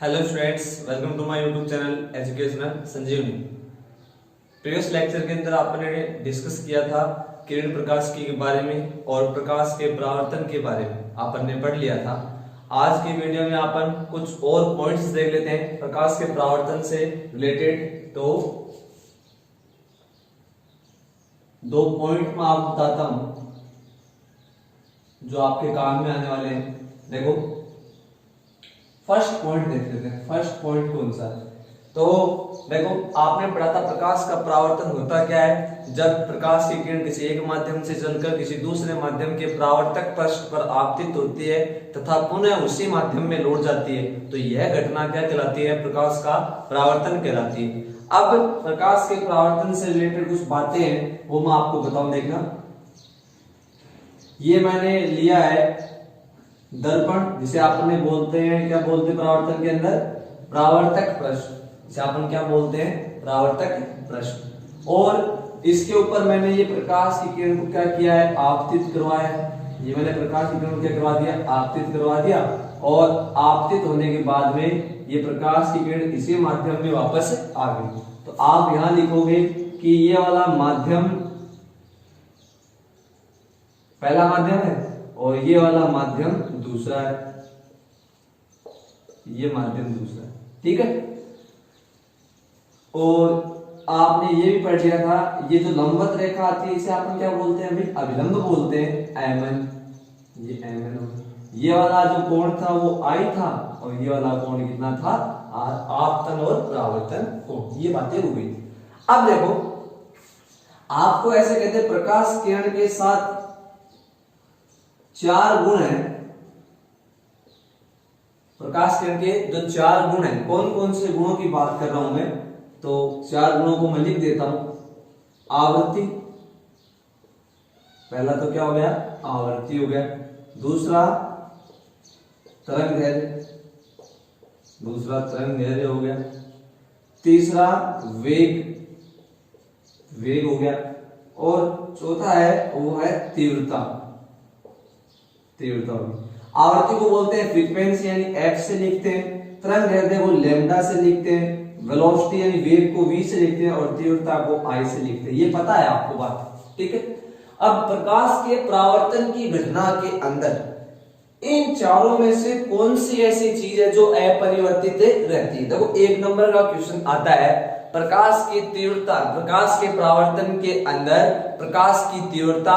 Hello students, welcome to my YouTube channel educational Sanjivani. Previous lecture के अंदर आपने discuss किया था किरण प्रकाश के बारे में और प्रकाश के परावर्तन के बारे में आपने पढ़ लिया था। आज की वीडियो में अपन कुछ और पॉइंट्स देख लेते हैं प्रकाश के परावर्तन से रिलेटेड। तो दो पॉइंट मैं आपको बताता हूं जो आपके काम में आने वाले हैं। देखो, फर्स्ट पॉइंट देख लेते हैं। फर्स्ट पॉइंट कौन सा है? तो देखो, आपने पढ़ा था प्रकाश का परावर्तन होता क्या है। जब प्रकाश की किरण किसी एक माध्यम से चलकर किसी दूसरे माध्यम के परावर्तक पृष्ठ पर आपतित होती है तथा पुनः उसी माध्यम में लौट जाती है, तो यह घटना क्या कहलाती है? प्रकाश का परावर्तन कहलाती है। अब प्रकाश के परावर्तन से रिलेटेड कुछ बातें हैं, वो मैं आपको बताऊं। देखना, ये मैंने लिया है दर्पण, जिसे आपने बोलते हैं, क्या बोलते हैं परावर्तन के अंदर? परावर्तक पृष्ठ। जिसे अपन क्या बोलते हैं? परावर्तक पृष्ठ। और इसके ऊपर मैंने ये प्रकाश की किरण को क्या किया है? आपतित करवाया है। ये मैंने प्रकाश की किरण को क्या करवा दिया? आपतित करवा दिया। और आपतित होने के बाद में ये प्रकाश की किरण इसी माध्यम में वापस आ गई। तो आप यहां लिखोगे कि ये वाला माध्यम पहला माध्यम है और ये वाला माध्यम दूसरा है। ये माध्यम दूसरा है, ठीक है। और आपने ये भी पढ़ लिया था, ये जो लंबवत रेखा आती है इसे अपन क्या बोलते हैं? अभी अभिलंब बोलते हैं, एमएन। ये एमएन हो गया। ये वाला जो कोण था वो आई था और ये वाला कोण कितना था? आपतन और परावर्तन कोण। ये बातें हो गई। अब देखो, आपको ऐसे कहते हैं प्रकाश किरण के साथ चार गुण हैं। प्रकाश किरण के जो चार गुण हैं, कौन कौन से गुणों की बात कर रहा हूं मैं? तो चार गुणों को मैं लिख देता हूं। आवृत्ति, पहला तो क्या हो गया? आवृत्ति हो गया। दूसरा तरंगदैर्घ्य, दूसरा तरंगदैर्घ्य हो गया। तीसरा वेग, वेग हो गया। और चौथा है वो है तीव्रता, तीव्रता होगी। आवृत्ति को बोलते हैं फ्रीक्वेंसी, यानी एफ से लिखते हैं। तरंगदैर्घ्य को लैम्डा से लिखते हैं। वेलोसिटी यानी वेग को v से लिखते हैं और तीव्रता को I से लिखते हैं। ये पता है आपको बात, ठीक है। अब प्रकाश के परावर्तन की घटना के अंदर इन चारों में से कौन सी ऐसी चीज है जो अपरिवर्तित रहती है? देखो, एक नंबर का क्वेश्चन आता है, प्रकाश की तीव्रता, प्रकाश के परावर्तन के अंदर प्रकाश की तीव्रता,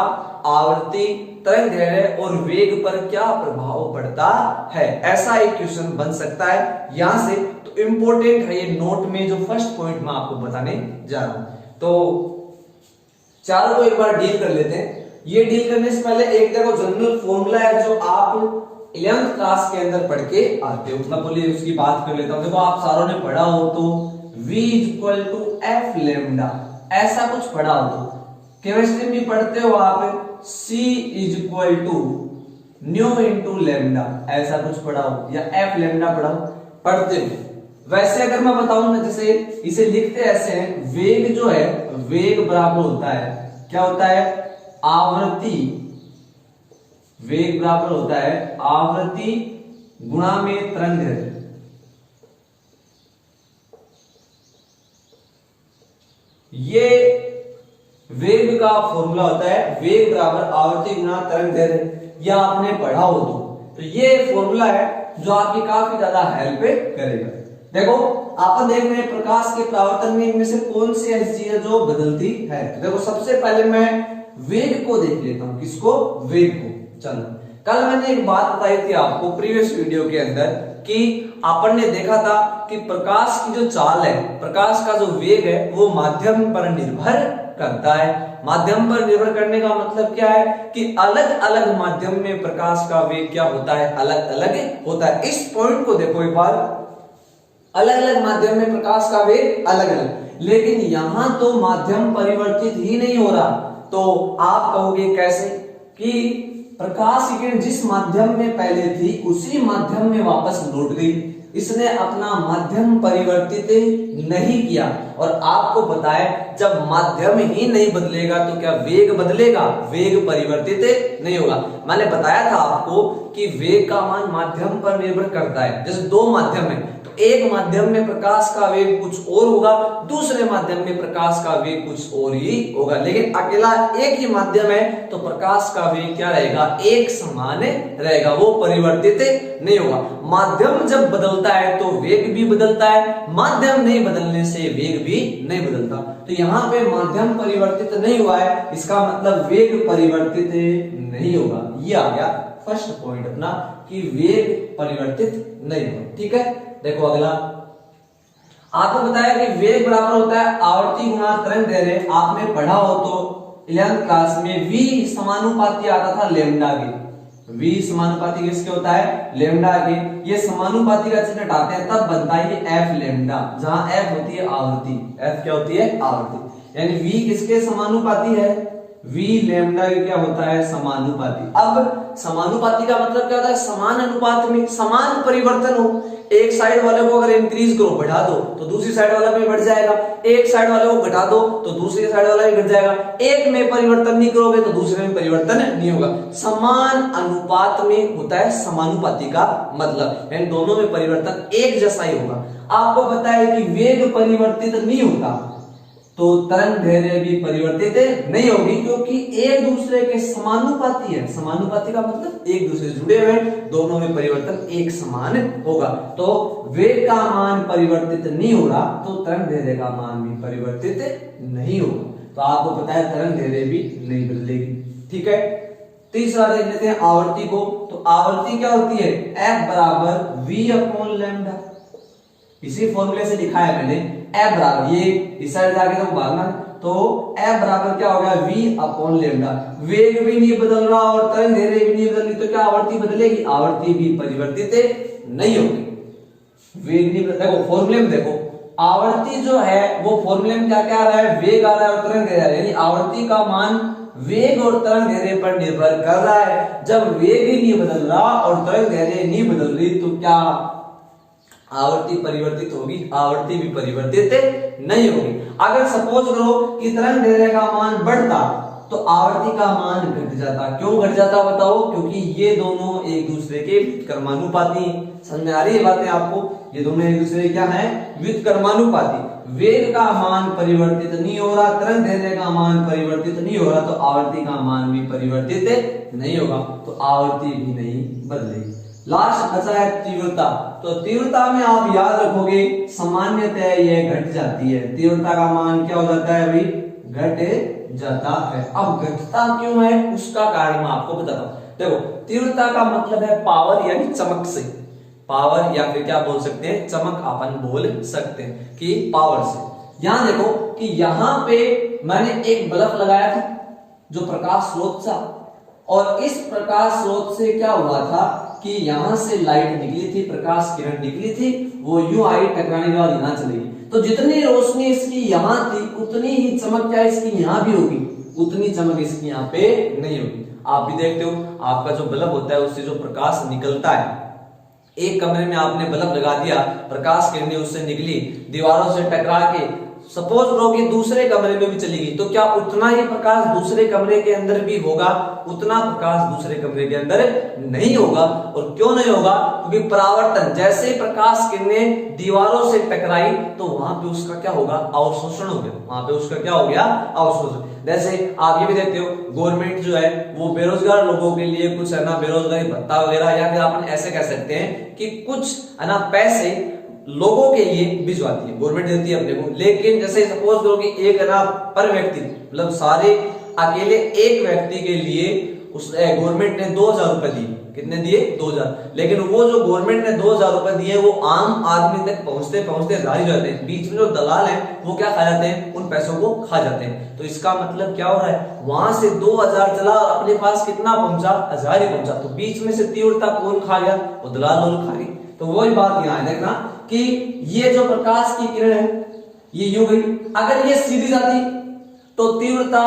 आवृत्ति, तरंगदैर्घ्य और वेग पर क्या प्रभाव पड़ता है? ऐसा एक क्वेश्चन बन सकता है यहां से। तो इंपॉर्टेंट है ये नोट में, जो फर्स्ट पॉइंट मैं आपको बताने जा रहा हूं। तो चारों को एक बार डील कर लेते हैं। ये डील करने से पहले एक देखो जनरल फॉर्मूला है जो आप 11th क्लास के अंदर पढ़ के आते हो। मैं बोलिए उसकी बात कर लेता हूं। देखो, आप सारों ने पढ़ा हो तो V = F लैम्डा, ऐसा कुछ पढ़ा हो। तो केमिस्ट्री में पढ़ते हो आप C = न्यू इंटू लैम्डा, ऐसा कुछ पढ़ा हो, या F लैम्डा पढ़ते हो। वैसे अगर मैं बताऊं ना, जैसे इसे लिखते ऐसे हैं, वेग जो है, वेग बराबर होता है, क्या होता है? आवृत्ति। वेग बराबर होता है आवृत्ति गुणा में तरंगदैर्घ्य। ये वेग का फॉर्मूला होता है, वेग बराबर आवृत्ति गुणा तरंगदैर्घ्य। यह आपने पढ़ा हो तो ये फॉर्मूला है जो आपकी काफी ज्यादा हेल्प करेगा। देखो, आप देख रहे हैं प्रकाश के परावर्तन में इनमें से कौन सी ऐसी चीज है जो बदलती है। देखो, सबसे पहले मैं वेग को देख लेता हूं। किसको? वेग को। चलो, कल मैंने एक बात बताई थी आपको प्रीवियस वीडियो के अंदर कि अपन ने देखा था कि प्रकाश की जो चाल है, प्रकाश का जो वेग है, वो माध्यम पर निर्भर करता है। माध्यम पर निर्भर करने का मतलब क्या है कि अलग अलग माध्यम में प्रकाश का वेग क्या होता है? अलग अलग होता है। इस पॉइंट को देखो एक बार, अलग अलग माध्यम में प्रकाश का वेग अलग अलग, लेकिन यहां तो माध्यम परिवर्तित ही नहीं हो रहा। तो आप कहोगे कैसे? कि प्रकाश की किरण जिस माध्यम में पहले थी उसी माध्यम में वापस लौट गई, इसने अपना माध्यम परिवर्तित नहीं किया। और आपको बताया, जब माध्यम ही नहीं बदलेगा तो क्या वेग बदलेगा? वेग परिवर्तित नहीं होगा। मैंने बताया था आपको कि वेग का मान माध्यम पर निर्भर करता है। जैसे दो माध्यम है तो एक माध्यम में प्रकाश का वेग कुछ और होगा, दूसरे माध्यम में प्रकाश का वेग कुछ और ही होगा, लेकिन अकेला एक ही माध्यम है तो प्रकाश का वेग क्या रहेगा, एक समान रहेगा, वो परिवर्तित नहीं होगा। माध्यम जब बदलता है तो वेग भी बदलता है, माध्यम नहीं बदलने से वेग भी नहीं बदलता। तो यहाँ पे माध्यम परिवर्तित नहीं हुआ है, इसका मतलब वेग परिवर्तित नहीं होगा। ये आ गया फर्स्ट पॉइंट अपना कि वेग परिवर्तित नहीं होगा। ठीक है, देखो अगला आपको बताया कि वेग बराबर होता है आवर्ती गुणा तरंग दैर्घ्य। आपने पढ़ा हो तो 11th क्लास में v समानुपाती आता था लेमडा के। v समानुपाती किसके होता है, लेमडा के। ये समानुपाती का चिन्ह हटाते हैं तब बनता है ये f लेमडा, जहां f होती है आवृत्ति। f क्या होती है, आवृत्ति। यानी v किसके समानुपाती है, v लेमडा के क्या होता है, समानुपाती। अब समानुपाती का मतलब क्या होता है, समान अनुपात में समान परिवर्तन हो। एक साइड वाले को अगर इंक्रीज करो, बढ़ा दो, तो दूसरी साइड वाला भी बढ़ जाएगा। एक साइड वाले को घटा दो तो दूसरी साइड वाला भी घट जाएगा। एक में परिवर्तन नहीं करोगे तो दूसरे में परिवर्तन नहीं होगा। समान अनुपात में होता है समानुपाती का मतलब, यानी दोनों में परिवर्तन एक जैसा ही होगा। आपको पता है कि वेग परिवर्तित नहीं होता तो तरंग दैर्घ्य भी परिवर्तित नहीं होगी, क्योंकि एक दूसरे के समानुपाती है। समानुपाती का मतलब एक दूसरे से जुड़े हुए, दोनों में परिवर्तन एक समान होगा। तो वेग का मान परिवर्तित नहीं हो रहा तो तरंग दैर्घ्य का मान भी परिवर्तित नहीं होगा। तो आपको पता है तरंग दैर्घ्य भी नहीं बदलेगी। ठीक है, तीसरा देख लेते हैं आवर्ती को। तो आवर्ती क्या होती है, F बराबर v अपॉन लैम्डा। इसी फॉर्मूले से लिखा है मैंने, F बराबर, ये इस साइड जाके तो भागना, तो F बराबर क्या हो गया, v अपॉन लेमडा। वेग भी नहीं बदल रहा और तरंग दैर्घ्य भी नहीं बदल रही, तो क्या आवर्ती बदलेगी, आवर्ती भी परिवर्तित नहीं होगी। वेग नहीं बदल, देखो फॉर्मूले में देखो, आवर्ती जो है वो फॉर्मूले में क्या क्या आ रहा है, वेग आ रहा है और तरंग दैर्घ्य आ रहा है, यानी आवर्ती का मान वेग और तरंग दैर्घ्य पर निर्भर कर रहा है। जब वेग ही नहीं बदल रहा और तरंग दैर्घ्य नहीं बदल रही तो क्या आवर्ती परिवर्तित होगी, आवर्ती भी परिवर्तित नहीं होगी। अगर सपोज करो कि तरंग दैर्घ्य का मान बढ़ता तो आवर्ती का मान घट जाता। क्यों घट जाता बताओ, क्योंकि ये दोनों एक दूसरे के व्युत्क्रमानुपाती। समझ में आ रही है बातें आपको, ये दोनों एक दूसरे क्या है, व्युत्क्रमानुपाती। वेग का मान परिवर्तित नहीं हो रहा, तरंग दैर्घ्य का मान परिवर्तित नहीं हो रहा, तो आवर्ती का मान भी परिवर्तित नहीं होगा, तो आवर्ती भी नहीं बदलेगी। लास्ट बचा है तीव्रता। तो तीव्रता में आप याद रखोगे सामान्यतः यह घट जाती है। तीव्रता का मान क्या हो जाता है भाई, घट जाता है। अब घटता क्यों है उसका कारण मैं आपको बताता हूं। देखो तीव्रता का मतलब है पावर यानी चमक से, पावर या फिर क्या बोल सकते हैं, चमक अपन बोल सकते हैं कि पावर से। यहां देखो कि यहां पे मैंने एक बल्ब लगाया था जो प्रकाश स्रोत था, और इस प्रकाश स्रोत से क्या हुआ था कि यहां से लाइट निकली थी, प्रकाश किरण निकली थी, वो यूं आई टकराने के बाद यहां चलेगी। तो जितनी रोशनी इसकी यहां थी उतनी ही चमक क्या इसकी यहां भी होगी, उतनी चमक इसकी यहां पे नहीं होगी। आप भी देखते हो आपका जो बल्ब होता है उससे जो प्रकाश निकलता है, एक कमरे में आपने बल्ब लगा दिया, प्रकाश किरणें उससे निकली, दीवारों से टकरा के सपोज करो कि दूसरे कमरे में भी चली गई, तो क्या उतना ही प्रकाश दूसरे कमरे के अंदर भी होगा, उतना प्रकाश दूसरे कमरे के अंदर नहीं होगा। और क्यों नहीं होगा, क्योंकि परावर्तन, जैसे प्रकाश किरणें दीवारों से टकराई तो वहां पे उसका क्या होगा, अवशोषण हो गया, वहां पे उसका क्या हो गया, अवशोषण। जैसे आप ये भी देखते हो गवर्नमेंट जो है वो बेरोजगार लोगों के लिए कुछ है ना बेरोजगारी भत्ता वगैरह, या फिर अपन ऐसे कह सकते हैं कि कुछ है ना पैसे लोगों के लिए भिजवाती है, गवर्नमेंट देती है अपने को। लेकिन जैसे सपोज करो कि एक है ना पर व्यक्ति, मतलब सारे अकेले एक व्यक्ति के लिए उस गवर्नमेंट ने 2000 रुपए दिए। कितने दिए, 2000। लेकिन वो जो गवर्नमेंट ने 2000 रुपए दिए वो आम आदमी तक पहुंचते पहुंचते जारी जाते हैं, बीच में जो दलाल है वो क्या खा जाते हैं, उन पैसों को खा जाते हैं। तो इसका मतलब क्या हो रहा है, वहां से 2000 चला और अपने पास कितना पहुंचा, 1000 ही पहुंचा। तो बीच में से तीव्रता कौन खा गया, वो दलाल लोग खा गए। तो वही बात यहाँ है, देखना कि ये जो प्रकाश की किरण है ये यूं गई, अगर ये सीधी जाती तो तीव्रता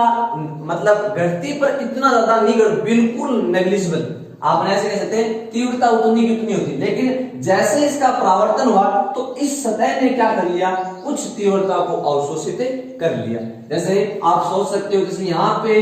मतलब घटती पर इतना ज्यादा नहीं घट, बिल्कुल नेग्लिजिबल। आप ऐसे कह सकते हैं तीव्रता उतनी की उतनी होती। लेकिन जैसे इसका परावर्तन हुआ तो इस सतह ने क्या कर लिया, कुछ तीव्रता को अवशोषित कर लिया। जैसे आप सोच सकते हो जैसे यहाँ पे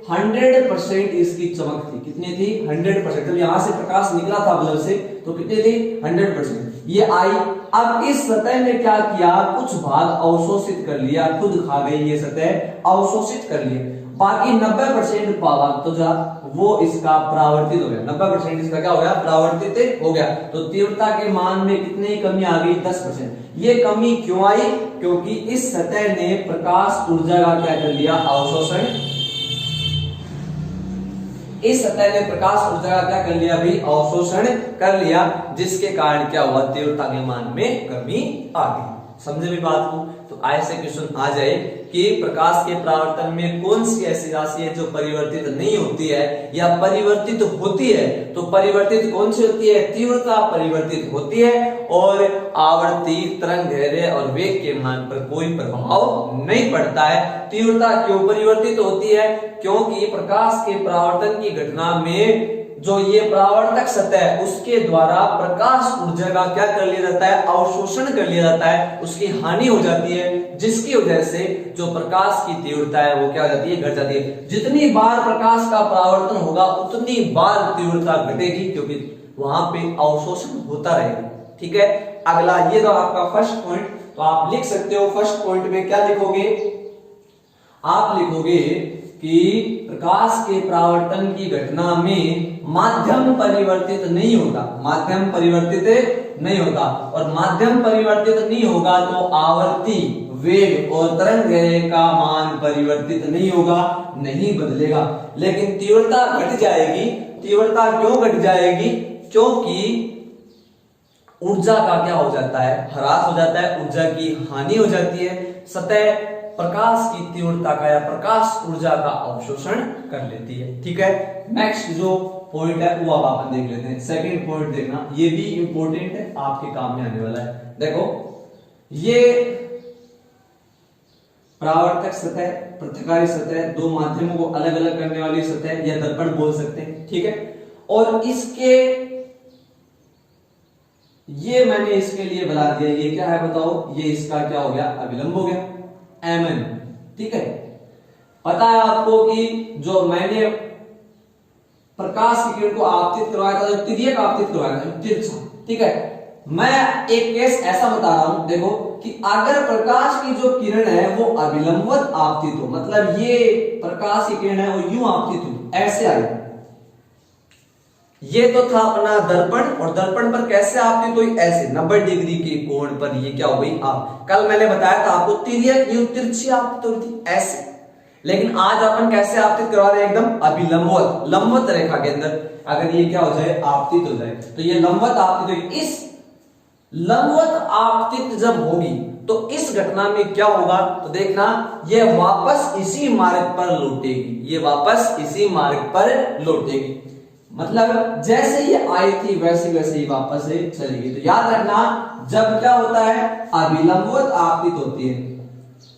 100% इसकी चमक थी, कितनी थी, 100%। जब यहां से प्रकाश निकला था बल्ब से तो कितनी थी, 100%। ये आई। अब इस सतह ने क्या किया, कुछ भाग अवशोषित कर लिया, खुद खा गई ये सतह, अवशोषित कर लिया। बाकी 90% भाग तो जा वो इसका परावर्तित हो गया, 90% इसका क्या हो गया, परावर्तित हो गया। तो तीव्रता के मान में कितनी कमी आ गई, 10%। ये कमी क्यों आई, क्योंकि इस सतह ने प्रकाश ऊर्जा का क्या कर लिया, अवशोषण। इस सतह ने प्रकाश ऊर्जा का क्या कर लिया, भी अवशोषण कर लिया, जिसके कारण क्या हुआ, तीव्रता के मान में कमी आ गई। समझे भी बात को। तो ऐसे क्वेश्चन आ जाए कि प्रकाश के परावर्तन में कौन सी ऐसी राशि है जो परिवर्तित नहीं होती है या परिवर्तित होती है। तो परिवर्तित कौन सी होती है, तीव्रता परिवर्तित होती है और आवर्ती, तरंग दैर्ध्य और वेग के मान पर कोई प्रभाव नहीं पड़ता है। तीव्रता क्यों परिवर्तित होती है, क्योंकि प्रकाश के परावर्तन की घटना में जो ये परावर्तक सतह है उसके द्वारा प्रकाश ऊर्जा का क्या कर लिया जाता है, अवशोषण कर लिया जाता है, उसकी हानि हो जाती है, जिसकी वजह से जो प्रकाश की तीव्रता है वो क्या हो जाती है, घट जाती है। जितनी बार प्रकाश का परावर्तन होगा उतनी बार तीव्रता घटेगी, क्योंकि वहां पे अवशोषण होता रहेगा। ठीक है, अगला ये तो आपका फर्स्ट पॉइंट। तो आप लिख सकते हो फर्स्ट पॉइंट में क्या लिखोगे, आप लिखोगे कि प्रकाश के परावर्तन की घटना में माध्यम परिवर्तित नहीं होता, माध्यम परिवर्तित नहीं होता, और माध्यम परिवर्तित नहीं होगा तो आवर्ती, वेग और तरंग दैर्ध्य का मान परिवर्तित नहीं होगा, नहीं बदलेगा। लेकिन तीव्रता घट जाएगी। तीव्रता क्यों घट जाएगी, क्योंकि ऊर्जा का क्या हो जाता है, ह्रास हो जाता है, ऊर्जा की हानि हो जाती है। सतह प्रकाश की तीव्रता का या प्रकाश ऊर्जा का अवशोषण कर लेती है। ठीक है, नेक्स्ट जो पॉइंट है वो अब अपन देख लेते हैं। सेकंड पॉइंट देखना, ये भी इंपॉर्टेंट है, आपके काम में आने वाला है। देखो, ये परावर्तक सतह, पृथककारी सतह, दो माध्यमों को अलग अलग करने वाली सतह या दर्पण बोल सकते हैं। ठीक है, और इसके ये मैंने इसके लिए बना दिया, ये क्या है बताओ, ये इसका क्या हो गया, अभिलंब हो गया, एमएन। ठीक है, पता है आपको कि जो मैंने प्रकाश की किरण को आपतित करवाया था, जो तिर्यक आपतित करवाया था, तिरछा। ठीक है, मैं एक केस ऐसा बता रहा हूं, देखो कि अगर प्रकाश की जो किरण है वो अभिलंबवत आपतित हो, मतलब ये प्रकाश की किरण है वो यूं आपतित हो, ऐसे आई। ये तो था अपना दर्पण, और दर्पण पर कैसे आपतित हुई, ऐसे 90 डिग्री के कोण पर ये क्या हो गई, आप कल मैंने बताया था आपको तिर्यक यूं तिरछी आपतित हुई थी ऐसे। लेकिन आज अपन कैसे आपतित करवा रहे हैं, एकदम अभिलंबवत, लंबवत रेखा के अंदर अगर ये क्या हो जाए, आपतित हो जाए, तो ये लंबवत आपतित हुई। इस लंबवत आपतित जब होगी तो इस घटना में क्या होगा, तो देखना ये वापस इसी मार्ग पर लौटेगी, ये वापस इसी मार्ग पर लौटेगी, मतलब जैसे ये आई थी वैसे वैसे ही वापस से चलेगी। तो याद रखना, जब क्या होता है, अभिलंबवत आपतित होती है,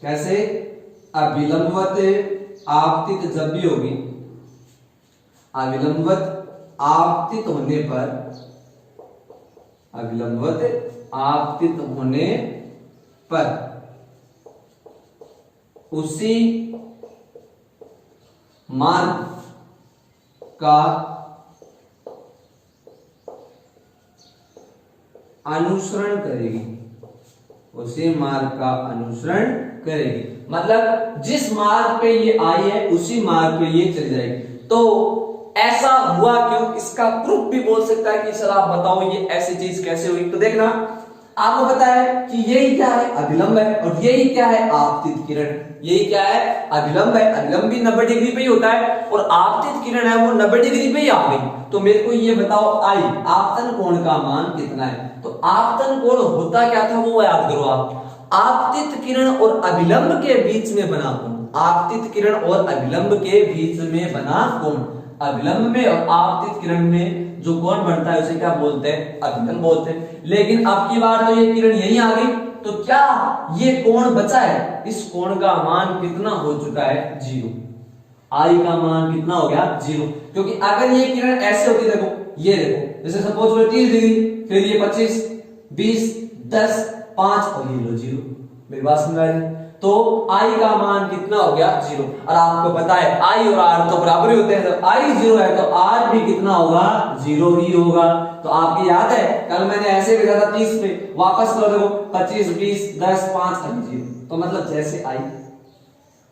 कैसे, अभिलंबवत आपतित जब भी होगी, अभिलंबवत आपतित होने पर, अभिलंबवत आपतित होने पर उसी मार्ग का अनुसरण करेगी, उसी मार्ग का अनुसरण करेगी, मतलब जिस मार्ग पे ये आई है उसी मार्ग पे ये चली जाएगी। तो ऐसा हुआ क्यों, इसका प्रूफ भी बोल सकता है कि सर आप बताओ ये ऐसी चीज कैसे हुई। तो देखना, आपको पता है कि यही क्या है, अभिलंब है, और यही क्या है, आपतित किरण। यही क्या है, अभिलंब है, अभिलंब भी 90 डिग्री पे ही होता है, और आपतित किरण है वो 90 डिग्री पे ही आ गई। तो मेरे को ये बताओ, आई आपतन कोण का मान कितना है। तो आपतन कोण होता क्या था वो याद करो आप, आपतित किरण और अभिलंब के बीच में बना कोण, आपतित किरण और अभिलंब के बीच में बना कोण। अभिलंब में और आपतित किरण में जो कोण बनता है उसे क्या बोलते हैं, अभिलंब बोलते हैं। लेकिन अब की बार तो ये किरण यहीं आ गई, तो क्या ये कोण बचा है, इस कोण का मान कितना हो चुका है, 0। आई का मान कितना हो गया, 0। क्योंकि अगर ये किरण ऐसे होती, देखो ये देखो, जैसे सपोज 30 डिग्री, फिर ये 25, 20, 10, 5 और ये लो 0। मेरी बात समझ आ रही है। तो आई का मान कितना हो गया 0। और आपको पता है आई और आर तो बराबर ही होते हैं, तो आई 0 है तो आर भी कितना होगा 0 ही होगा। तो आपकी याद है कल मैंने ऐसे भेजा था 30 पे, वापस करो देखो 25 20 10 5 0, तो मतलब जैसे आई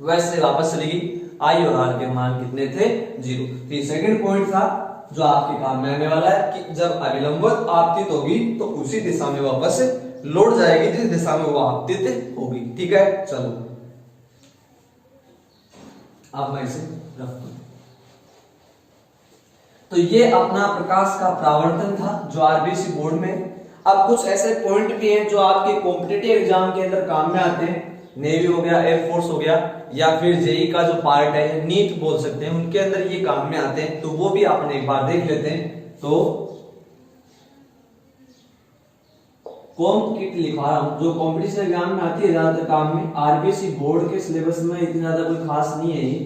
वैसे वापस चलेगी। आई और आर के मान कितने थे 0। तो ये सेकंड पॉइंट था जो आपके काम में आने वाला है कि जब अभिलंबवत आपतित होगी तो उसी दिशा में वापस लौट जाएगी जिस दिशा में वो आपतित होगी। ठीक है, चलो अब मैं इसे रख दूं। तो ये अपना प्रकाश का परावर्तन था जो आरबीसी बोर्ड में। अब कुछ ऐसे पॉइंट भी हैं जो आपके कॉम्पिटिटिव एग्जाम के अंदर काम में आते हैं, नेवी हो गया, एयरफोर्स हो गया, या फिर जेई का जो पार्ट है नीट बोल सकते हैं, उनके अंदर ये काम में आते हैं, तो वो भी आपने एक बार देख लेते हैं। तो कॉम्प किट लिखा रहा हूं जो कंपटीशन एग्जाम में आती है ज्यादातर काम में, आरबीसी बोर्ड के सिलेबस में इतनी ज्यादा कोई खास नहीं है ये।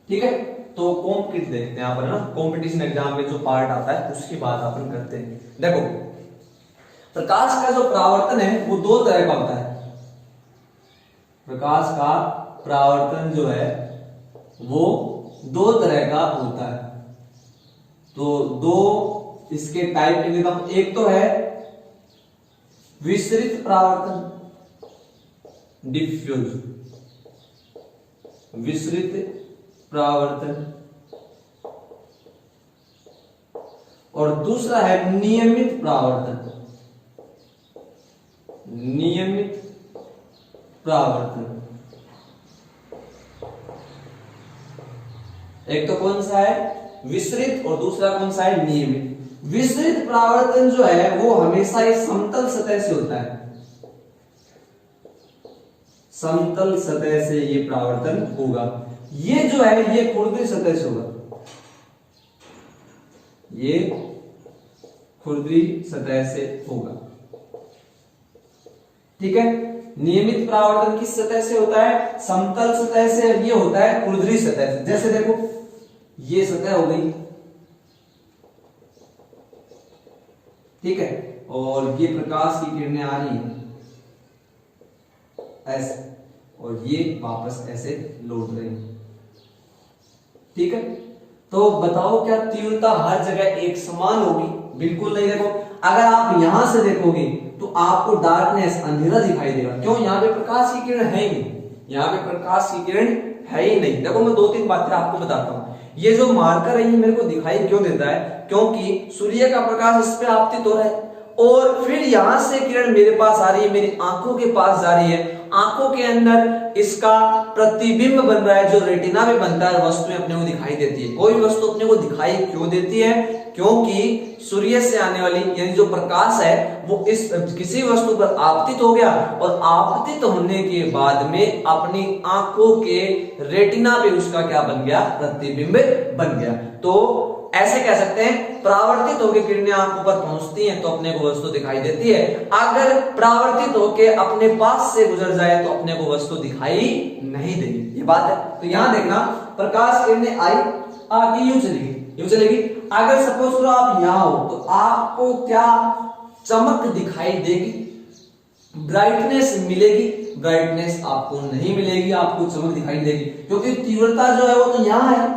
ठीक है, तो कॉम्प किट देखते हैं यहाँ पर ना, कंपटीशन एग्जाम में जो पार्ट आता है उसकी बात अपन करते हैं। देखो प्रकाश का जो परावर्तन है वो दो तरह का होता है। प्रकाश का परावर्तन जो है वो दो तरह का होता है। तो दो इसके टाइप एकदम, एक तो है विसरित परावर्तन, डिफ्यूज, विसरित परावर्तन, और दूसरा है नियमित परावर्तन, नियमित परावर्तन। एक तो कौन सा है विसरित और दूसरा कौन सा है नियमित। विसरित परावर्तन जो है वो हमेशा इस समतल सतह से होता है, समतल सतह से ये परावर्तन होगा। ये जो है ये खुरदरी सतह से होगा, ये खुरदरी सतह से होगा। ठीक है, नियमित परावर्तन किस सतह से होता है, समतल सतह से, ये होता है खुरदरी सतह से। जैसे देखो ये सतह हो गई, ठीक है, और ये प्रकाश की किरणें आ रही हैं ऐसे, और ये वापस ऐसे लौट रही हैं। ठीक है, तो बताओ क्या तीव्रता हर जगह एक समान होगी? बिल्कुल नहीं। देखो अगर आप यहां से देखोगे तो आपको डार्कनेस, अंधेरा दिखाई देगा। क्यों? यहाँ पे प्रकाश की किरण है ही नहीं, यहाँ पे प्रकाश की किरण है ही नहीं। देखो मैं दो तीन बातें आपको बताता हूँ। ये जो मार्कर है ये मेरे को दिखाई क्यों देता है? क्योंकि सूर्य का प्रकाश इस पे आपतित हो रहा है और फिर यहां से किरण मेरे पास आ रही है, मेरी आंखों के पास जा रही है, आंखों के अंदर इसका प्रतिबिंब बन रहा है जो रेटिना में बनता है, वस्तुएं अपने को दिखाई देती है। कोई वस्तु अपने को दिखाई क्यों देती है? क्योंकि सूर्य से आने वाली यानी जो प्रकाश है वो इस किसी वस्तु पर आपतित हो गया और आपतित होने के बाद में अपनी आंखों के रेटिना पे उसका क्या बन गया? प्रतिबिंब बन गया। तो ऐसे कह सकते हैं परावर्तित होकर किरणें आंखों पर पहुंचती हैं तो अपने को वस्तु दिखाई देती है। अगर परावर्तित होकर अपने पास से गुजर जाए तो अपने को वस्तु दिखाई नहीं देगी। ये बात है। तो यहां देखना प्रकाश किरणें आई, आगे यूं चलेगी, यूं चलेगी। अगर सपोज करो आप यहां हो तो आपको क्या चमक दिखाई देगी? ब्राइटनेस मिलेगी? ब्राइटनेस आपको नहीं मिलेगी, आपको चमक दिखाई देगी क्योंकि तीव्रता जो है वो तो यहां है,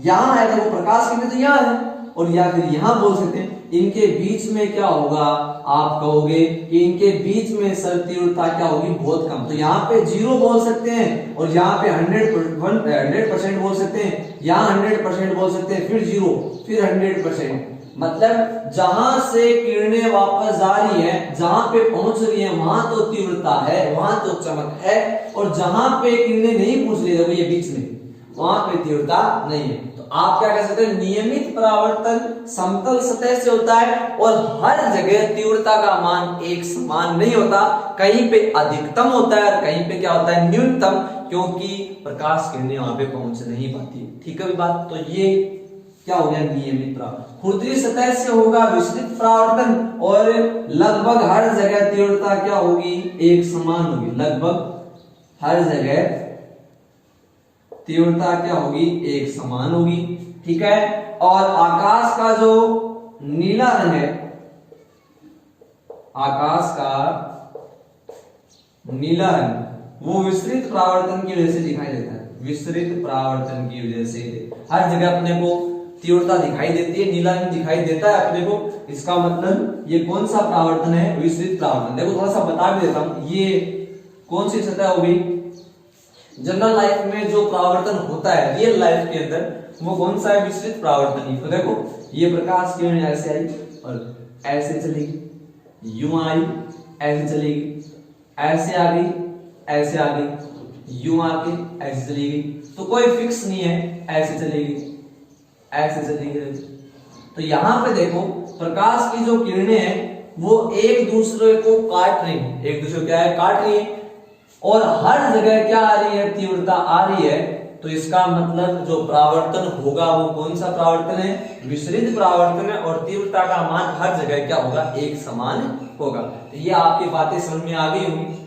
यहां है। देखो प्रकाश किरणें तो यहां है और या फिर यहां बोल सकते हैं। इनके बीच में क्या होगा? आप कहोगे कि इनके बीच में सर तीव्रता क्या होगी? बहुत कम। तो यहाँ पे 0 बोल सकते हैं और यहाँ पे 100% बोल सकते हैं, यहाँ 100% बोल सकते हैं, फिर 0, फिर 100%। मतलब जहां से किरणें वापस जा रही हैं, जहां पे पहुंच रही हैं वहां तो तीव्रता है, वहां तो चमक है, और जहां पे किरणें नहीं पहुंच रही, देखो ये बीच में, वहां पे तीव्रता नहीं है। तो आप क्या कह सकते हैं? नियमित परावर्तन समतल सतह से होता है और हर जगह तीव्रता का मान एक समान नहीं होता, कहीं पे अधिकतम होता है और कहीं पे क्या होता है? न्यूनतम, क्योंकि प्रकाश किरणें वहां पे पहुंच नहीं पाती। ठीक है बात। तो ये क्या हो गया? नियमित परावर्तन। खुरदरी सतह से होगा विसरित परावर्तन और लगभग हर जगह तीव्रता क्या होगी? एक समान होगी। लगभग हर जगह तीव्रता क्या होगी? एक समान होगी। ठीक है, और आकाश का जो नीला रंग है, आकाश का नीला रंग वो विस्तृत परावर्तन की वजह से दिखाई देता है। विस्तृत परावर्तन की वजह से हर जगह अपने को तीव्रता दिखाई देती है, नीला रंग दिखाई देता है अपने को। इसका मतलब ये कौन सा परावर्तन है? विस्तृत परावर्तन। देखो थोड़ा सा बता भी देता हूं, ये कौन सी सतह होगी? जनरल लाइफ में जो परावर्तन होता है रियल लाइफ के अंदर, वो कौन सा है? विस्तृत परावर्तन ही। तो देखो ये प्रकाश किरण ऐसे आई और ऐसे चलेगी, यूं आई, ऐसे चलेगी, ऐसे आ गई, ऐसे आ गई, यूं आके ऐसे चलेगी। तो कोई फिक्स नहीं है, ऐसे चलेगी, ऐसे चलेगी। तो यहां पे देखो प्रकाश की जो किरणें हैं वो एक दूसरे को काट रही है, एक दूसरे को क्या है? काट रही है। और हर जगह क्या आ रही है? तीव्रता आ रही है। तो इसका मतलब जो परावर्तन होगा वो कौन सा परावर्तन है? विस्तृत परावर्तन है। और तीव्रता का मान हर जगह क्या होगा? एक समान होगा। तो ये आपकी बातें समझ में आ गई होंगी।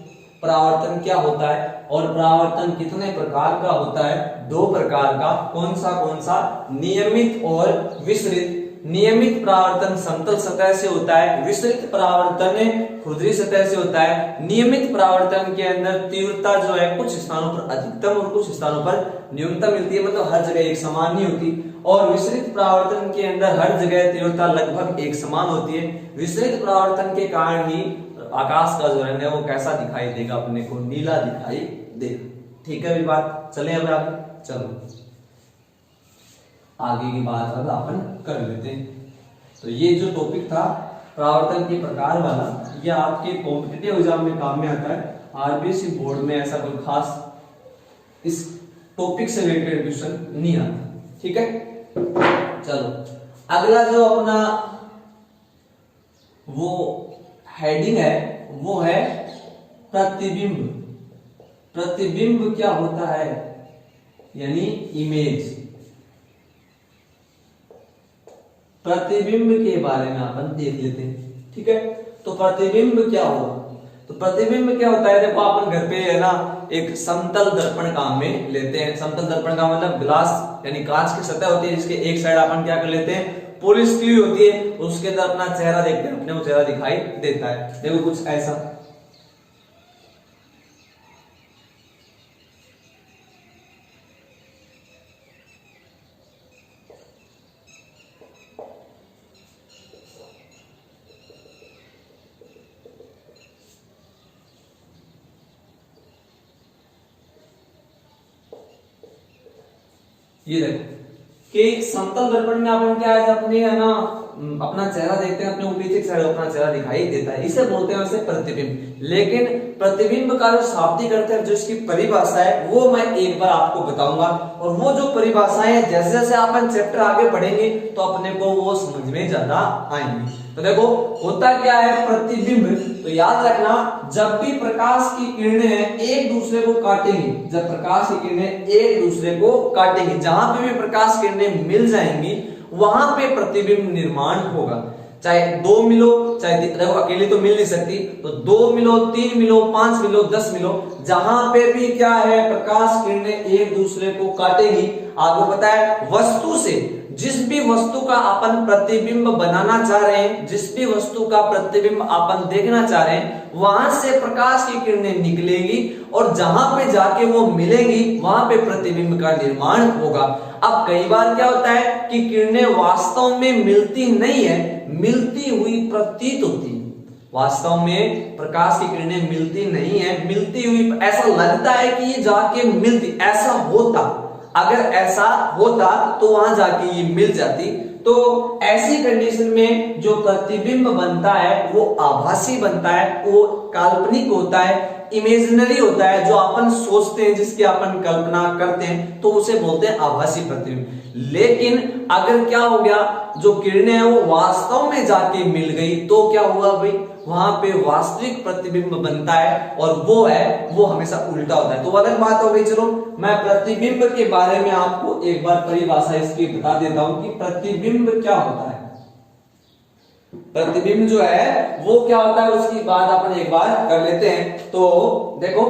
परावर्तन क्या होता है और परावर्तन कितने प्रकार का होता है? 2 प्रकार का। कौन सा? नियमित और विस्तृत। नियमित परावर्तन समतल सतह से होता है, विस्तृत परावर्तन खुरदरी सतह से होता है। नियमित परावर्तन के अंदर तीव्रता जो है कुछ स्थानों पर अधिकतम और कुछ स्थानों पर न्यूनतम मिलती है, मतलब हर जगह एक समान नहीं होती। और विस्तृत परावर्तन के अंदर हर जगह तीव्रता लगभग एक समान होती है। विस्तृत परावर्तन के कारण ही आकाश का जो रंग है वो कैसा दिखाई देगा? अपने को नीला दिखाई देगा। ठीक है, अभी बात चले अब आगे। चलो आगे की बात अब अपन कर लेते हैं। तो ये जो टॉपिक था परावर्तन के प्रकार वाला, ये आपके कॉम्पिटिटिव एग्जाम में काम में आता है। आरबीएससी बोर्ड में ऐसा कोई खास इस टॉपिक से रिलेटेड क्वेश्चन नहीं आता। ठीक है, चलो अगला जो अपना वो हेडिंग है वो है प्रतिबिंब। प्रतिबिंब क्या होता है? यानी इमेज। प्रतिबिंब के बारे में अपन देख लेते हैं। ठीक है, तो प्रतिबिंब क्या होगा? तो प्रतिबिंब क्या होता है? देखो अपन घर पे है ना एक समतल दर्पण काम में लेते हैं। समतल दर्पण का मतलब ग्लास यानी कांच की सतह होती है, जिसके एक साइड अपन क्या कर लेते हैं? पॉलिश की हुई होती है, उसके अंदर अपना चेहरा देखते हैं, अपने को चेहरा दिखाई देता है। देखो कुछ ऐसा। ये देखो कि समतल दर्पण में अपन क्या है? अपने है ना अपना चेहरा देखते हैं, अपने ऊपर पीछे साइड अपना चेहरा दिखाई देता है, इसे बोलते हैं वैसे प्रतिबिंब। लेकिन प्रतिबिंब का जो शाब्दिक अर्थ है, जो इसकी परिभाषा है, वो मैं एक बार आपको बताऊंगा। और वो जो परिभाषाएं है जैसे जैसे अपन चैप्टर आगे पढ़ेंगे तो अपने को वो समझ में ज्यादा आएंगे। तो देखो होता क्या है प्रतिबिंब? तो याद रखना, जब भी प्रकाश की किरणें एक दूसरे को काटेंगी, जब प्रकाश की किरणें एक दूसरे को काटेंगी, जहां पे भी प्रकाश किरणें मिल जाएंगी वहां पे प्रतिबिंब निर्माण होगा। चाहे 2 मिलो, चाहे देखो अकेली तो मिल नहीं सकती, तो 2 मिलो, 3 मिलो, 5 मिलो, 10 मिलो, जहां पे भी क्या है प्रकाश किरणें एक दूसरे को काटेगी। आपको पता है वस्तु से, जिस भी वस्तु का अपन प्रतिबिंब बनाना चाह रहे हैं, जिस भी वस्तु का प्रतिबिंब अपन देखना चाह रहे हैं, वहां से प्रकाश की किरणें निकलेगी और जहां पे जाके वो मिलेंगी वहां पे प्रतिबिंब का निर्माण होगा। अब कई बार क्या होता है कि किरणें वास्तव में मिलती नहीं है, मिलती हुई प्रतीत होती है। वास्तव में प्रकाश की किरणें मिलती नहीं है, मिलती हुई ऐसा लगता है कि ये जाके मिलती, ऐसा होता, अगर ऐसा होता तो वहां जाके ये मिल जाती। तो ऐसी कंडीशन में जो प्रतिबिंब बनता है वो आभासी बनता है, वो काल्पनिक होता है, इमेजिनरी होता है, जो अपन सोचते हैं, जिसकी अपन कल्पना करते हैं, तो उसे बोलते हैं आभासी प्रतिबिंब। लेकिन अगर क्या हो गया, जो किरणें हैं वो वास्तव में जाके मिल गई तो क्या हुआ भाई? वहां पे वास्तविक प्रतिबिंब बनता है और वो है वो हमेशा उल्टा होता है। तो अलग बात हो गई। चलो मैं प्रतिबिंब के बारे में आपको एक बार परिभाषा इसकी बता देता हूं कि प्रतिबिंब क्या होता है। प्रतिबिंब जो है वो क्या होता है उसकी बात अपन एक बार कर लेते हैं। तो देखो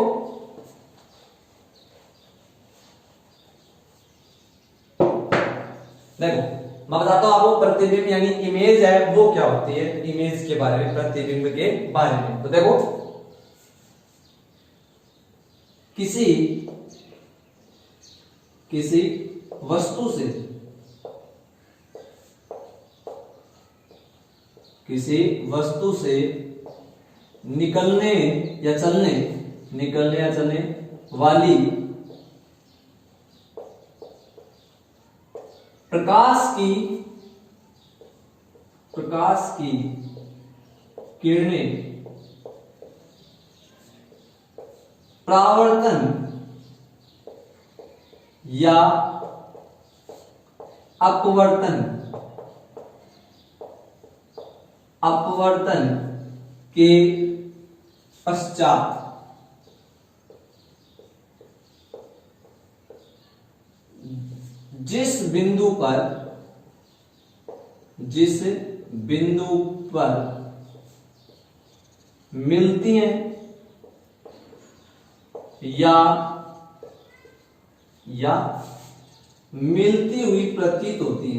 मैं बताता हूं आपको प्रतिबिंब यानी इमेज है वो क्या होती है, इमेज के बारे में, प्रतिबिंब के बारे में। तो देखो किसी वस्तु से निकलने या चलने वाली प्रकाश की किरणें परावर्तन या अपवर्तन के पश्चात जिस बिंदु पर मिलती हैं या मिलती हुई प्रतीत होती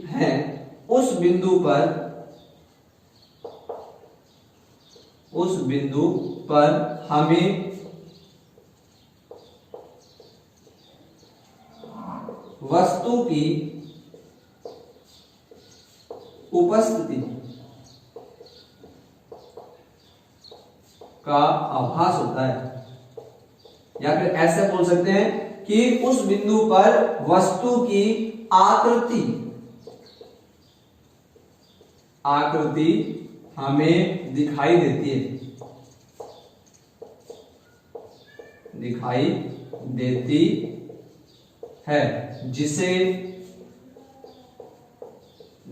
हैं, उस बिंदु पर हमें वस्तु की उपस्थिति का आभास होता है, या फिर ऐसे बोल सकते हैं कि उस बिंदु पर वस्तु की आकृति हमें दिखाई देती है,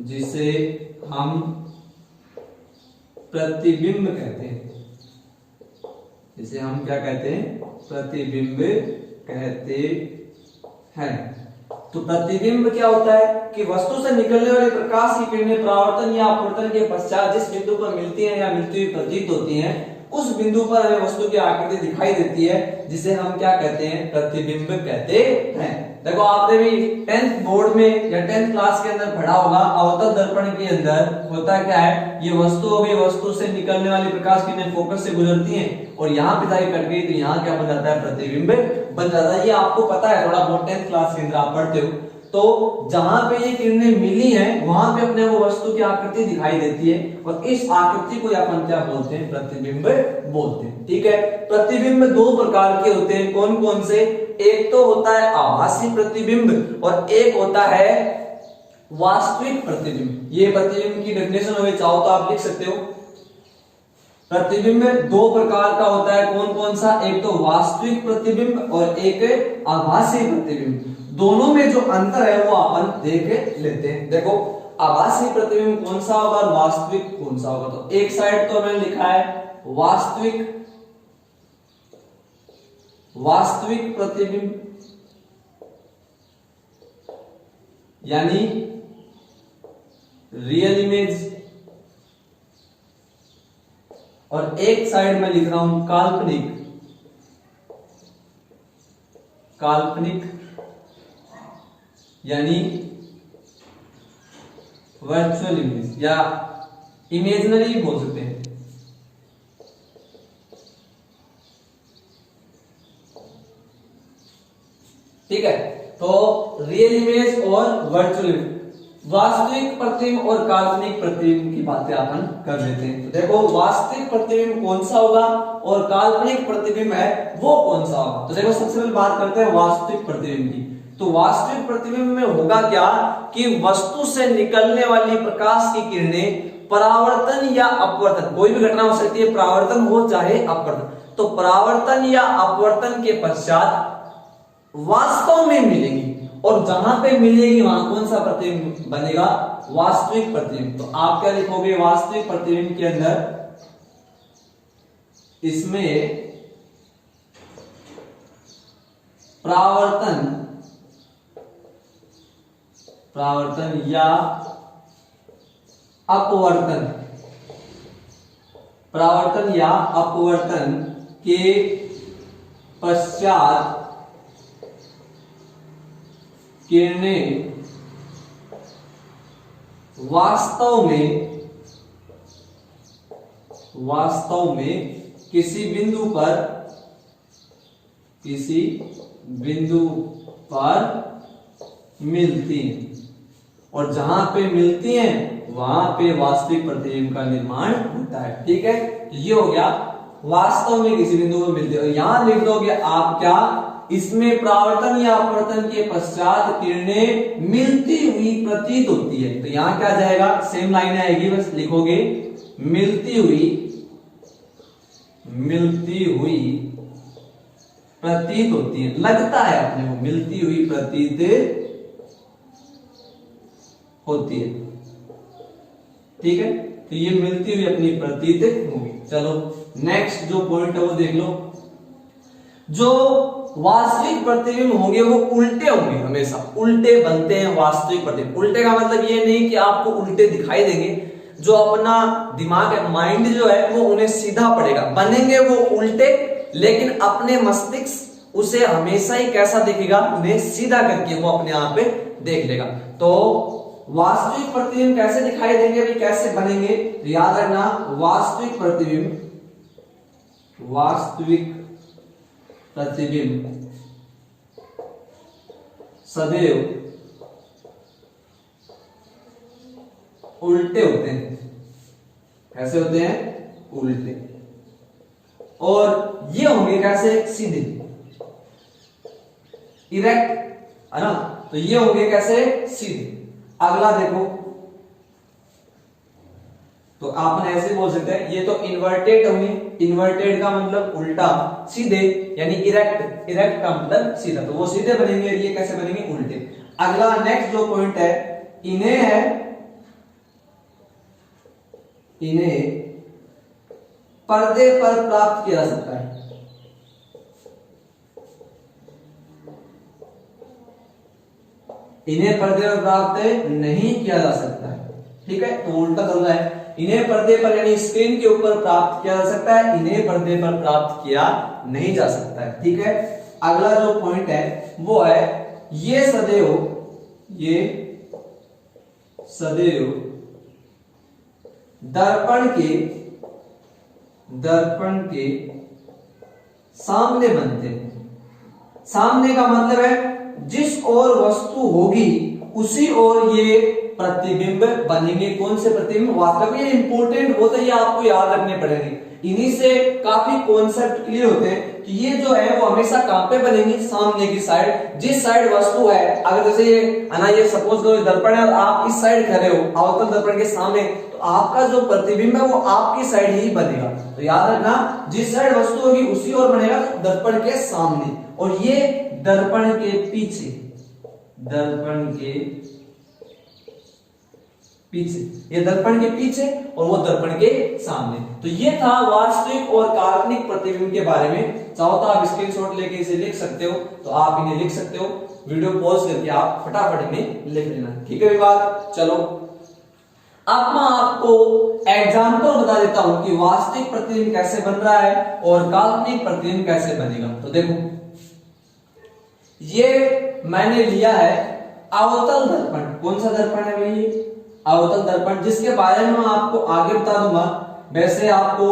जिसे हम प्रतिबिंब कहते हैं। जिसे हम क्या कहते हैं? प्रतिबिंब कहते हैं। तो प्रतिबिंब क्या होता है कि वस्तु से निकलने वाले प्रकाश की किरणें परावर्तन या अपवर्तन के पश्चात जिस बिंदु पर मिलती हैं या मिलती हुई प्रतीत होती हैं, उस बिंदु पर हमें वस्तु की आकृति दिखाई देती है, जिसे हम क्या कहते हैं? प्रतिबिंब कहते हैं। देखो आपने भी 10th बोर्ड में या 10th क्लास के अंदर पढ़ा होगा, अवतल दर्पण के अंदर होता क्या है? ये वस्तु हो गई, वस्तु से निकलने वाली प्रकाश किरणें फोकस से गुजरती हैं और यहाँ पिताई कट गई तो यहाँ क्या बन जाता है? प्रतिबिंब बन जाता है। ये आपको पता है, थोड़ा बहुत 10th क्लास के अंदर आप पढ़ते हो। तो जहां पे ये किरणें मिली हैं वहां पे अपने वो वस्तु की आकृति दिखाई देती है और इस आकृति को अपन क्या बोलते हैं? प्रतिबिंब बोलते हैं। ठीक है। प्रतिबिंब दो प्रकार के होते हैं। कौन कौन से? एक तो होता है आभासी प्रतिबिंब और एक होता है वास्तविक प्रतिबिंब। ये प्रतिबिंब की डेफिनेशन हो, चाहो तो आप लिख सकते हो। प्रतिबिंब दो प्रकार का होता है। कौन कौन सा? एक तो वास्तविक प्रतिबिंब और एक आभासी प्रतिबिंब। दोनों में जो अंतर है वो अपन देख लेते हैं। देखो आभासी प्रतिबिंब कौन सा होगा और वास्तविक कौन सा होगा। तो एक साइड तो मैंने लिखा है वास्तविक प्रतिबिंब, यानी रियल इमेज, और एक साइड में लिख रहा हूं काल्पनिक यानी वर्चुअल इमेज या इमेजिनरी बोल सकते हैं। ठीक है। तो रियल इमेज और वर्चुअल इमेज, वास्तविक प्रतिबिंब और काल्पनिक प्रतिबिंब की बातें अपन कर लेते हैं। तो देखो वास्तविक प्रतिबिंब कौन सा होगा और काल्पनिक प्रतिबिंब है वो कौन सा होगा। तो देखो सबसे पहले बात करते हैं वास्तविक प्रतिबिंब की। तो वास्तविक प्रतिबिंब में होगा क्या कि वस्तु से निकलने वाली प्रकाश की किरणें परावर्तन या अपवर्तन, कोई भी घटना हो सकती है, परावर्तन हो चाहे अपवर्तन, तो परावर्तन या अपवर्तन के पश्चात वास्तव में मिलेगी और जहां पे मिलेगी वहां कौन सा प्रतिबिंब बनेगा? वास्तविक प्रतिबिंब। तो आप क्या लिखोगे वास्तविक प्रतिबिंब के अंदर? इसमें परावर्तन या अपवर्तन के पश्चात किरणें वास्तव में किसी बिंदु पर मिलती हैं और जहां पे मिलती हैं वहां पे वास्तविक प्रतिबिंब का निर्माण होता है। ठीक है, तो ये हो गया वास्तव में किसी बिंदु पर मिलती है। और यहां लिख दोगे आप क्या, इसमें परावर्तन या अपवर्तन के पश्चात किरणें मिलती हुई प्रतीत होती है। तो यहां क्या जाएगा, सेम लाइन आएगी, बस लिखोगे मिलती हुई प्रतीत होती है, लगता है अपने को मिलती हुई प्रतीत होती है। ठीक है, तो ये मिलती हुई अपनी प्रतीत होगी। चलो नेक्स्ट जो पॉइंट है वो देख लो। जो वास्तविक प्रतिबिंब होंगे वो उल्टे होंगे, हमेशा उल्टे बनते हैं वास्तविक प्रतिबिंब। उल्टे का मतलब ये नहीं कि आपको उल्टे दिखाई देंगे, जो अपना दिमाग है, माइंड जो है वो उन्हें सीधा पड़ेगा, बनेंगे वो उल्टे, लेकिन अपने मस्तिष्क उसे हमेशा ही कैसा देखेगा, उन्हें सीधा करके वो अपने आप पे देख लेगा। तो वास्तविक प्रतिबिंब कैसे दिखाई देंगे अभी, कैसे बनेंगे, तो याद रखना वास्तविक प्रतिबिंब सदैव उल्टे होते हैं। कैसे होते हैं, उल्टे। और ये होंगे कैसे, सीधे, इरेक्ट, है ना। तो ये होंगे कैसे, सीधे। अगला देखो, तो आपने ऐसे बोल सकते हैं, ये तो इन्वर्टेड होंगे। इन्वर्टेड का मतलब उल्टा, सीधे यानी इरेक्ट, इरेक्ट का मतलब सीधा, तो वो सीधे बनेंगे, ये कैसे बनेंगे, उल्टे। अगला नेक्स्ट जो पॉइंट है, इन्हें पर्दे पर प्राप्त किया जा सकता है। इन्हें पर्दे पर प्राप्त नहीं किया जा सकता है। ठीक है, तो उल्टा चल रहा है। इन्हें पर्दे पर यानी स्क्रीन के ऊपर प्राप्त किया जा सकता है, इन्हें पर्दे पर प्राप्त किया नहीं जा सकता है। ठीक है, अगला जो पॉइंट है वो है, ये सदैव दर्पण के सामने बनते हैं। सामने का मतलब है जिस ओर वस्तु होगी उसी ओर ये प्रतिबिंब बनेंगे। कौन से प्रतिबिंब, वास्तव में इंपॉर्टेंट होता है, ये आपको याद रखने पड़ेंगे। इन्हीं से काफी कॉन्सेप्ट क्लियर होते हैं कि ये जो है वो हमेशा कहां पे बनेंगे, सामने की साइड, जिस साइड वस्तु है। अगर जैसे ये है ना, ये सपोज करो दर्पण है और आप इस साइड खड़े हो अवतल दर्पण के सामने, तो आपका जो प्रतिबिंब है वो आपकी साइड ही बनेगा। तो याद रखना, जिस साइड वस्तु होगी उसी ओर बनेगा, दर्पण के सामने। और ये दर्पण के पीछे, ये दर्पण के पीछे और वो दर्पण के सामने। तो ये था वास्तविक और काल्पनिक प्रतिबिंब के बारे में। चाहो तो आप स्क्रीनशॉट लेके इसे लिख सकते हो, तो आप इन्हें लिख सकते हो, वीडियो पॉज करके आप फटाफट इन्हें लिख लेना। ठीक है विवाद, चलो अब मैं आपको एग्जांपल बता देता हूं कि वास्तविक प्रतिबिंब कैसे बन रहा है और काल्पनिक प्रतिबिंब कैसे बनेगा। तो देखो, ये मैंने लिया है अवतल दर्पण। कौन सा दर्पण है भाई, अवतल दर्पण, जिसके बारे में मैं आपको आगे बता दूंगा। वैसे आपको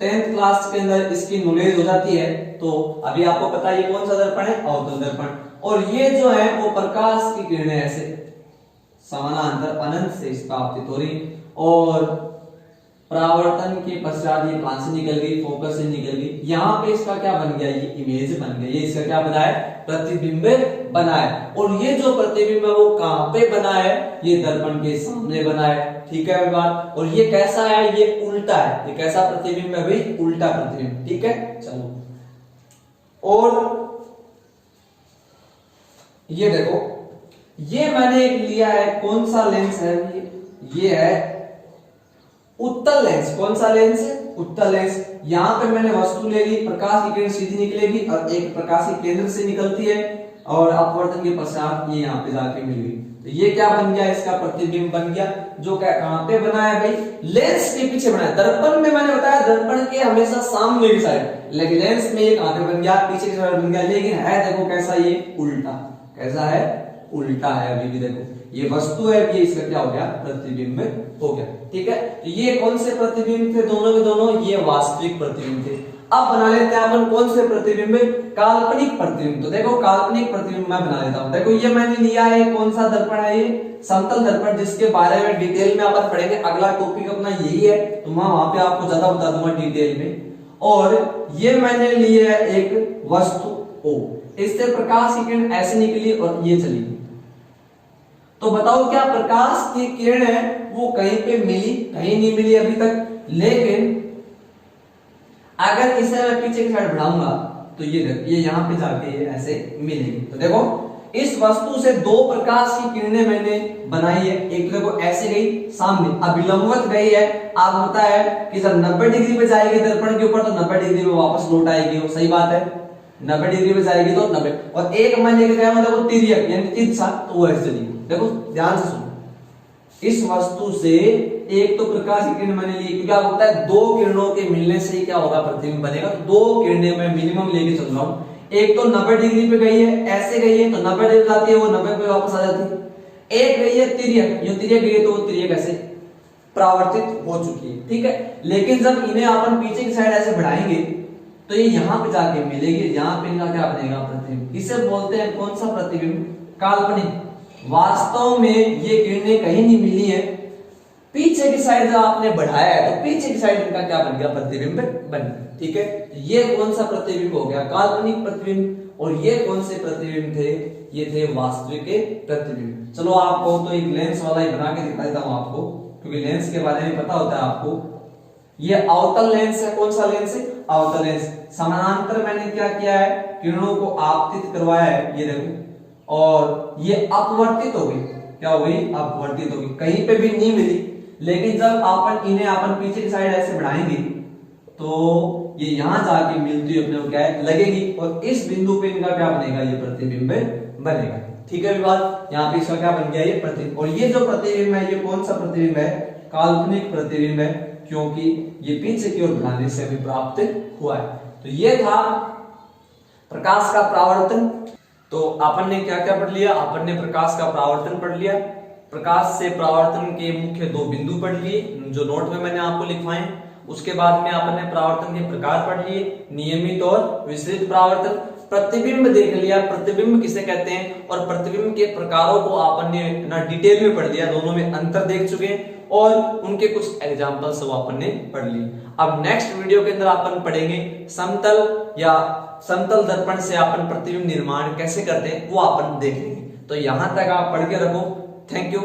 10th क्लास के अंदर इसकी नॉलेज हो जाती है, तो अभी आपको पता है ये कौन सा दर्पण है, अवतल दर्पण। और ये जो है वो प्रकाश की किरणें ऐसे समानांतर अनंत से इसका आपतित हो रही, और परावर्तन के पश्चात ये कहां से निकल गई, फोकस से निकल गई। यहां पे इसका क्या बन गया, ये इमेज बन गया, ये इसका क्या बना है, प्रतिबिंब बना है। और ये जो प्रतिबिंब है वो कहां पे बना है, ये दर्पण के सामने बना है। ठीक है बात। और ये कैसा है, ये उल्टा है। ये कैसा प्रतिबिंब है भाई, उल्टा प्रतिबिंब। ठीक है, चलो और ये देखो, ये मैंने एक लिया है, कौन सा लेंस है ये है उत्तल लेंस। कौन सा लेंस है, उत्तल लेंस। यहां पे मैंने वस्तु ले ली, प्रकाश की किरण सीधी निकलेगी और एक प्रकाशीय केंद्र से निकलती है, और अपवर्तन के पश्चात ये यहाँ पे जाके मिल गई। तो ये क्या बन गया, इसका प्रतिबिंब बन गया, जो क्या कहां पे बना है भाई, लेंस के पीछे बना है। दर्पण में मैंने बताया दर्पण के हमेशा सामने की साइड, लेकिन लेंस में ये कहां पे बन गया, पीछे की साइड बन गया। लेकिन है देखो कैसा, ये उल्टा। कैसा है, उल्टा है। अभी भी देखो ये वस्तु है, ये इसका क्या हो गया, प्रतिबिंब हो गया। ठीक है, तो ये कौन से प्रतिबिंब थे, दोनों के दोनों ये वास्तविक प्रतिबिंब थे। अब बना लेते हैं अपन कौन से प्रतिबिंब, काल्पनिक प्रतिबिंब। तो देखो काल्पनिक प्रतिबिंब मैं बना लेता हूं। देखो ये मैंने लिया है, कौन सा दर्पण है, ये समतल दर्पण, जिसके बारे में डिटेल में अपन पढ़ेंगे। अगला टॉपिक अपना यही है, तो मैं वहां पे आपको ज्यादा बता दूंगा डिटेल में। और ये मैंने लिया है एक वस्तु O, इससे प्रकाश की किरण ऐसे निकली और ये चली गई। तो बताओ क्या प्रकाश की किरण है वो कहीं पे मिली, कहीं नहीं मिली अभी तक। लेकिन अगर इसे मैं पीछे की साइड बढ़ाऊंगा तो ये देखो ये यहाँ पे जाके ये ऐसे मिलेगी। तो देखो इस वस्तु से दो प्रकाश की किरणें मैंने बनाई है। एक तो देखो ऐसे गई सामने, अब लंबवत गई है। आप पता है कि जब 90 डिग्री पे जाएगी दर्पण के ऊपर तो 90 डिग्री में वापस लौट आएगी, वो सही बात है। 90 डिग्री पे जाएगी तो 90, और एक मैं लेके गया मतलब तिर्यक यानी तिरछा, तो वो ऐसे चली। देखो ध्यान से सुनो, इस वस्तु से एक तो प्रकाश की किरण मैंने ली, क्योंकि आपको पता है दो किरणों के मिलने से ही क्या होगा, प्रतिबिंब बनेगा। तो दो किरणें मैं मिनिमम लेके चल रहा हूं। एक तो 90 डिग्री पे गई है, ऐसे गई है तो 90 डिग्री जाती है, वो 90 पे वापस आ जाती है। एक गई है तिर्यक, जो तिर्यक गई है तो वो तिर्यक ऐसे परावर्तित हो चुकी है। ठीक है, लेकिन जब इन्हें अपन पीछे की साइड ऐसे बढ़ाएंगे तो ये यहाँ पे जाके मिलेगी, यहाँ पे इनका क्या बनेगा, प्रतिबिंब। इसे बोलते हैं कौन सा प्रतिबिंब, काल्पनिक। वास्तव में ये किरणें कहीं नहीं मिली है, पीछे की साइड जब आपने बढ़ाया है तो पीछे की साइड इनका क्या बन गया, प्रतिबिंब बन गया। ठीक है, ये कौन सा प्रतिबिंब हो गया, काल्पनिक प्रतिबिंब। और ये कौन से प्रतिबिंब थे, ये थे वास्तविक प्रतिबिंब। चलो आपको तो एक लेंस वाला ही बना के दिखा देता हूं आपको, क्योंकि लेंस के बारे में पता होता है आपको। ये अवतल लेंस है, कौन सा लेंस है, अवतल लेंस। समानांतर मैंने क्या किया है, किरणों को आपतित करवाया है, ये देखो, और ये अपवर्तित हो गई, क्या हो गई, अपवर्तित हो गई, कहीं पे भी नहीं मिली। लेकिन जब अपन इन्हें अपन पीछे की साइड ऐसे बढ़ाएंगे तो ये यहां जाके मिलती हुई अपने को क्या है, लगेगी, और इस बिंदु पे इनका क्या बनेगा, ये प्रतिबिंब बनेगा। ठीक है बात, यहाँ पे इसका क्या बन गया, ये प्रतिबिंब। और ये जो प्रतिबिंब है, ये कौन सा प्रतिबिंब है, काल्पनिक प्रतिबिंब है, क्योंकि ये पीछे की ओर बढ़ाने से भी प्राप्त हुआ है। तो ये था प्रकाश का परावर्तन। तो अपन ने क्या क्या पढ़ लिया, अपन ने प्रकाश का परावर्तन पढ़ लिया, प्रकाश से परावर्तन के मुख्य दो बिंदु पढ़ लिए जो नोट में मैंने आपको लिखवाए। उसके बाद में अपन ने परावर्तन के प्रकार पढ़ लिए, नियमित और विस्तृत परावर्तन। प्रतिबिंब देख लिया, प्रतिबिंब किसे कहते हैं, और प्रतिबिंब के प्रकारों को अपन ने ना डिटेल में पढ़ लिया, दोनों में अंतर देख चुके हैं, और उनके कुछ एग्जांपल्स वो अपन ने पढ़ लिए। अब नेक्स्ट वीडियो के अंदर अपन पढ़ेंगे समतल या समतल दर्पण से अपन प्रतिबिंब निर्माण कैसे करते हैं, वो अपन देखेंगे। तो यहां तक आप पढ़ के रखो। Thank you.